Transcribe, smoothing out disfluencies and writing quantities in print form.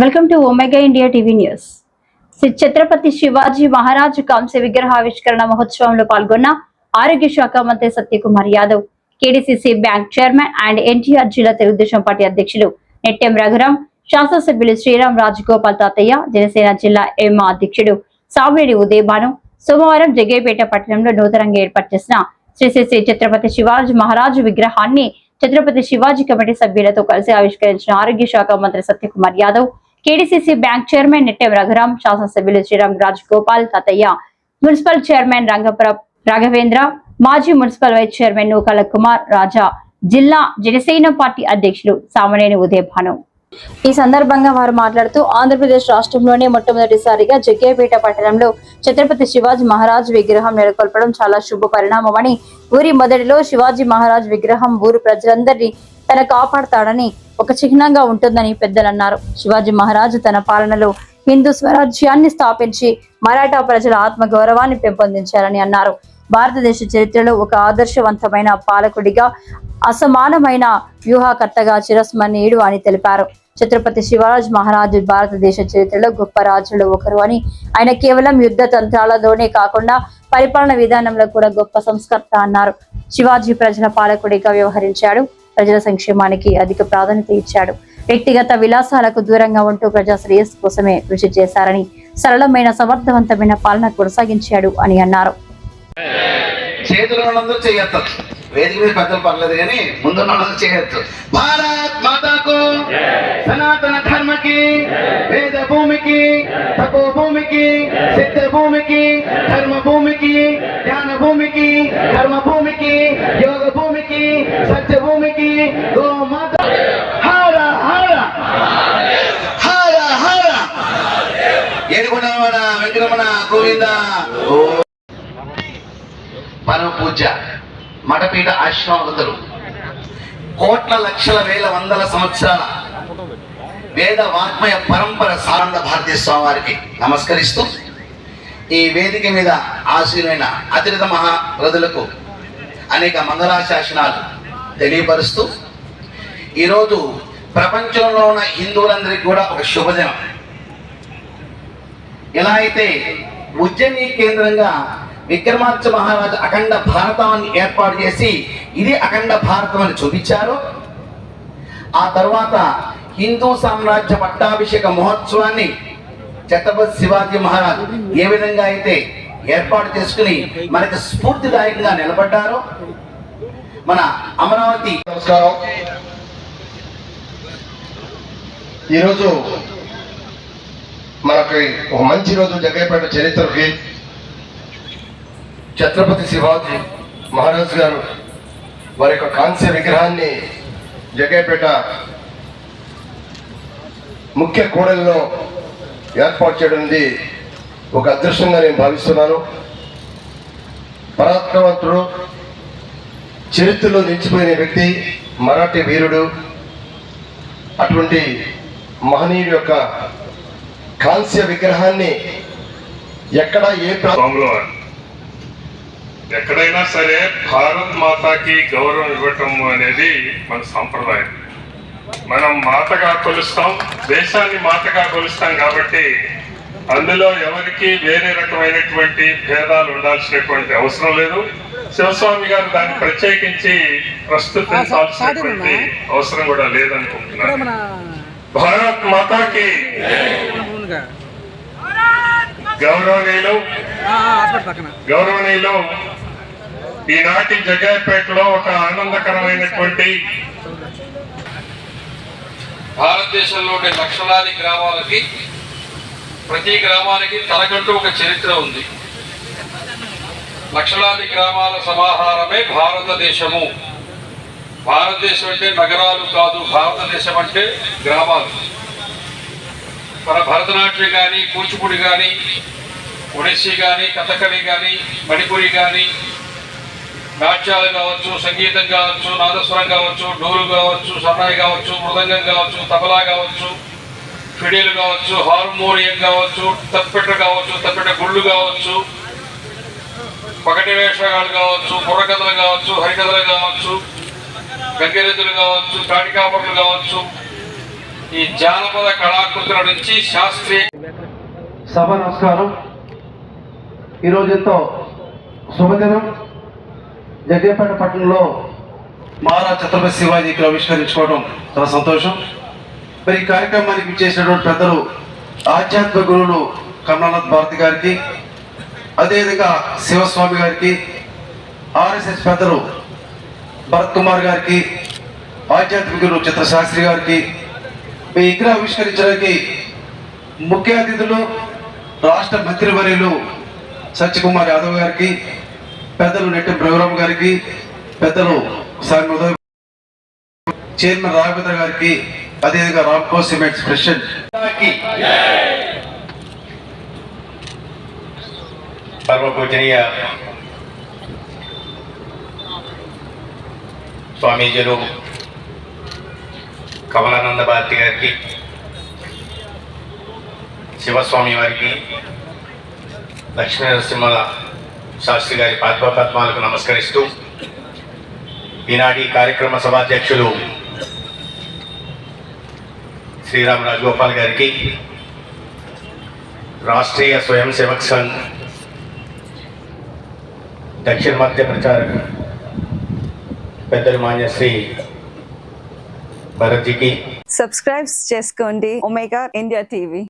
Welcome to omega India TV news. Shri Chhatrapati Shivaji Maharaj కాంస్య విగ్రహావిష్కరణ మహోత్సవంలో పాల్గొన్న ఆరోగ్య శాఖ మంత్రి Satyakumar Yadav, KDCC bank chairman and NTR జిల్లా తెలుగుదేశం పార్టీ అధ్యక్షులు నెట్టెం రఘురాం, శాసనసభ్యులు శ్రీరామ్ రాజగోపాల్ తాతయ్య, జనసేన జిల్లా ఎం అధ్యక్షుడు సామినేని ఉదయభాను సోమవారం జగ్గయ్యపేట పట్టణంలో నూతనంగా ఏర్పాటు చేసిన శ్రీ ఛత్రపతి శివాజీ మహారాజ్ విగ్రహాన్ని ఛత్రపతి శివాజీ కమిటీ సభ్యులతో కలిసి ఆవిష్కరించిన ఆరోగ్య శాఖ మంత్రి Satyakumar Yadav, KDCC bank chairman Nettem Raghuram, శాసనసభ్యులు శ్రీరామ్ రాజగోపాల్ తాతయ్య, మున్సిపల్ చైర్మన్ రాఘవేంద్ర, మాజీ మున్సిపల్ వైస్ చైర్మన్ నూకల కుమార్ రాజా, జిల్లా జనసేన పార్టీ అధ్యక్షులు సామినేని ఉదయభాను. ఈ సందర్భంగా వారు మాట్లాడుతూ ఆంధ్రప్రదేశ్ రాష్ట్రంలోనే మొట్టమొదటిసారిగా జగ్గయ్యపేట పట్టణంలో ఛత్రపతి శివాజీ మహారాజ్ విగ్రహం నెలకొల్పడం చాలా శుభ పరిణామమని, ఊరి మొదటిలో శివాజీ మహారాజ్ విగ్రహం ఊరు ప్రజలందరినీ తన కాపాడతాడని, ఒక చిహ్నంగా ఉంటుందని పెద్దలన్నారు. శివాజీ మహారాజ్ తన పాలనలో హిందూ స్వరాజ్యాన్ని స్థాపించి మరాఠా ప్రజల ఆత్మ గౌరవాన్ని పెంపొందించారని అన్నారు. భారతదేశ చరిత్రలో ఒక ఆదర్శవంతమైన పాలకుడిగా, అసమానమైన వ్యూహకర్తగా చిరస్మరణీయుడు అని తెలిపారు. ఛత్రపతి శివాజీ మహారాజ్ భారతదేశ చరిత్రలో గొప్ప రాజులలో ఒకరు అని, ఆయన కేవలం యుద్ధ తంత్రాలలోనే కాకుండా పరిపాలన విధానంలో కూడా గొప్ప సంస్కర్త అన్నారు. శివాజీ ప్రజల పాలకుడిగా వ్యవహరించాడు. ప్రజల సంక్షేమానికి అధిక ప్రాధాన్యత ఇచ్చాడు. వ్యక్తిగత విలాసాలకు దూరంగా ఉంటూ ప్రజా శ్రేయస్సు కోసమే కృషి చేశారని, సరళమైన సమర్థవంతమైన పాలన కొనసాగించాడు అని అన్నారు. వేదిక మీద పెద్దలు పర్లేదు కానీ ముందున్న చేయొచ్చు. భారత్ మాతాకు, సనాతన ధర్మకి, వేద భూమికి, తపో భూమికి, సిద్ధ భూమికి, ధర్మ భూమికి, జ్ఞాన భూమికి, ధర్మ భూమికి, యోగ భూమికి, సత్య భూమికి, గోమాత హార హార హార హార ఏడుకొండలవాడ వెంకటరమణ గోవింద. పరమ పూజ్య మఠపీఠ ఆశ్రమవతులు, కోట్ల లక్షల వేల వందల సంవత్సరాల వేద వాగ్మయ పరంపర సానంద భారతీయ స్వామి వారికి నమస్కరిస్తూ, ఈ వేదిక మీద ఆశీనులైన అతిరథ మహారథులకు అనేక మంగళాశాసనాలు తెలియపరుస్తూ, ఈరోజు ప్రపంచంలో ఉన్న హిందువులందరికీ కూడా ఒక శుభదినం. ఎలా అయితే ఉజ్జయిని కేంద్రంగా విక్రమార్క మహారాజు అఖండ భారతాన్ని ఏర్పాటు చేసి ఇది అఖండ భారతం అని చూపించారు, ఆ తర్వాత హిందూ సామ్రాజ్య పట్టాభిషేక మహోత్సవాన్ని ఛత్రపతి శివాజీ మహారాజు ఏ విధంగా అయితే ఏర్పాటు చేసుకుని మనకి స్ఫూర్తిదాయకంగా నిలబడ్డారో, మన అమరావతి. నమస్కారం. ఈరోజు మనకి ఒక మంచి రోజు. జగ్గయ్యపేట చరిత్రకి ఛత్రపతి శివాజీ మహారాజ్ గారు వారి యొక్క కాంస్య విగ్రహాన్ని జగ్గయ్యపేట ముఖ్య కూడలిలో ఏర్పాటు చేయడం ఒక అదృష్టంగా నేను భావిస్తున్నాను. పరాక్రమవంతుడు, చరిత్రలో నిలిచిపోయిన వ్యక్తి, మరాఠీ వీరుడు, అటువంటి మహనీయుడి యొక్క కాంస్య విగ్రహాన్ని ఎక్కడ ఏ ప్రాంతంలో ఎక్కడైనా సరే భారత్ మాతాకి గౌరవం ఇవ్వటం అనేది మన సంప్రదాయం. మనం మాతగా కొలుస్తాం, దేశాన్ని మాతగా కొలుస్తాం. కాబట్టి అందులో ఎవరికి వేరే రకమైనటువంటి భేదాలు ఉండాల్సినటువంటి అవసరం లేదు. శివస్వామి గారు దాన్ని ప్రత్యేకించి ప్రస్తుతించాల్సినటువంటి అవసరం కూడా లేదనుకుంటున్నారు. భారత్ మాతాకి గౌరవనీయులు ఈనాటి జగ్గయ్యపేటలో ఒక ఆనందకరమైనటువంటి, భారతదేశంలోని లక్షలాది గ్రామాలకి, ప్రతి గ్రామానికి తనకంటూ ఒక చరిత్ర ఉంది. లక్షలాది గ్రామాల సమాహారమే భారతదేశము. భారతదేశం అంటే నగరాలు కాదు, భారతదేశం అంటే గ్రామాలు. మన భరతనాట్యం కానీ, కూచిపూడి కానీ, ఒడిస్సీ కానీ, కథకళి కానీ, మణిపురి కానీ, నాట్యాలు కావచ్చు, సంగీతం కావచ్చు, నాదస్వరం కావచ్చు, డోలు కావచ్చు, సన్నాయి కావచ్చు, మృదంగం కావచ్చు, తబలా కావచ్చు, ఫిడేలు కావచ్చు, హార్మోనియం కావచ్చు, తప్పెట కావచ్చు, తప్పెట గుళ్ళు కావచ్చు, పగటి వేషగాలు కావచ్చు, బుర్రకథలు కావచ్చు, హరికథలు కావచ్చు, గంగిరెద్దులు కావచ్చు, కాటికాపర్లు కావచ్చు, ఈ జానపద కళాకృతుల నుంచి శాస్త్రీయ సభ నమస్కారం. ఈరోజు ఎంతో శుభదినం. జగ్గేపేట పట్టణంలో మహారాజ్ ఛత్రపతి శివాజీకి ఆవిష్కరించుకోవడం చాలా సంతోషం. మరి ఈ కార్యక్రమానికి చేసినటువంటి పెద్దలు ఆధ్యాత్మిక గురువులు కమలానాథ్ భారతి గారికి, అదేవిధంగా శివస్వామి గారికి, ఆర్ఎస్ఎస్ పెద్దలు భరత్ కుమార్ గారికి, ఆధ్యాత్మిక గురువు చిత్రశాస్త్రి గారికి, ఈ విగ్రహం ఆవిష్కరించడానికి ముఖ్య అతిథులు రాష్ట్ర మంత్రివర్యులు సత్యకుమార్ యాదవ్ గారికి, పెద్దలు నెట్టి రఘురామ్ గారికి, పెద్దలు సాయి ఉదయ్, చైర్మన్ రాఘవేంద్ర గారికి, అదేవిధంగా రామ్కో సిమెంట్స్ ప్రెసిడెంట్ పరమపూజనీయ స్వామీజీలు కమలానంద భారతి గారికి, శివస్వామి వారికి, లక్ష్మీ నరసింహ శాస్త్రి గారి పాద్మపద్మాలకు నమస్కరిస్తూ ఈనాటి కార్యక్రమ సభాధ్యక్షులు శ్రీరామ్ రాజగోపాల్ గారికి, రాష్ట్రీయ స్వయం సేవక్ సంఘ్ దక్షిణ మధ్య ప్రచారక్ పెద్దలు మాన్యశ్రీ భరత్జీకి సబ్స్క్రైబ్ చేసుకోండి ఒమేగా ఇండియా టీవీ.